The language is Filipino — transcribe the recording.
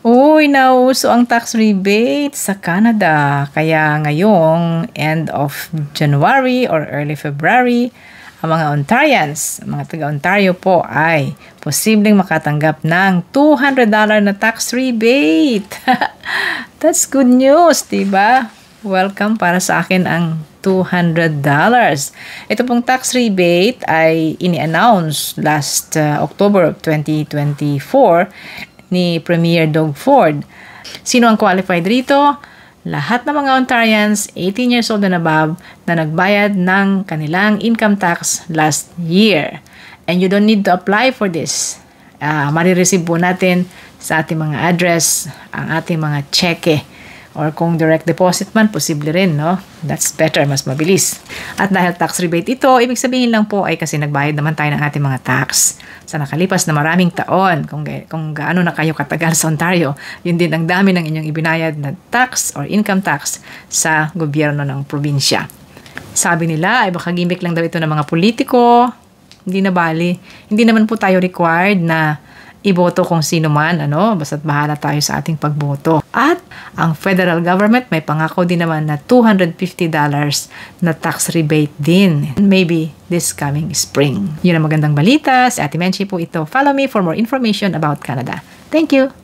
Uy, nauso ang tax rebate sa Canada. Kaya ngayong end of January or early February, ang mga Ontarians, mga taga-Ontario po ay posibleng makatanggap ng $200 na tax rebate. That's good news, diba? Welcome para sa akin ang $200. Ito pong tax rebate ay ini-announce last October of 2024 ni Premier Doug Ford. Sino ang qualified rito? Lahat ng mga Ontarians 18 years old and above na nagbayad ng kanilang income tax last year. And you don't need to apply for this. Marireceive po natin sa ating mga address ang ating mga cheque. Or kung direct deposit man, posible rin, no? That's better, mas mabilis. At dahil tax rebate ito, ibig sabihin lang po ay kasi nagbayad naman tayo ng ating mga tax sa nakalipas na maraming taon. Kung gaano na kayo katagal sa Ontario, yun din ang dami ng inyong ibinayad na tax or income tax sa gobyerno ng probinsya. Sabi nila, ay baka gimmick lang daw ito ng mga politiko. Hindi na bali. Hindi naman po tayo required na iboto kung sino man, basta't bahala tayo sa ating pagboto. At ang federal government may pangako din naman na $250 na tax rebate din. Maybe this coming spring. Yun ang magandang balita. Si Ate Menchie po ito. Follow me for more information about Canada. Thank you!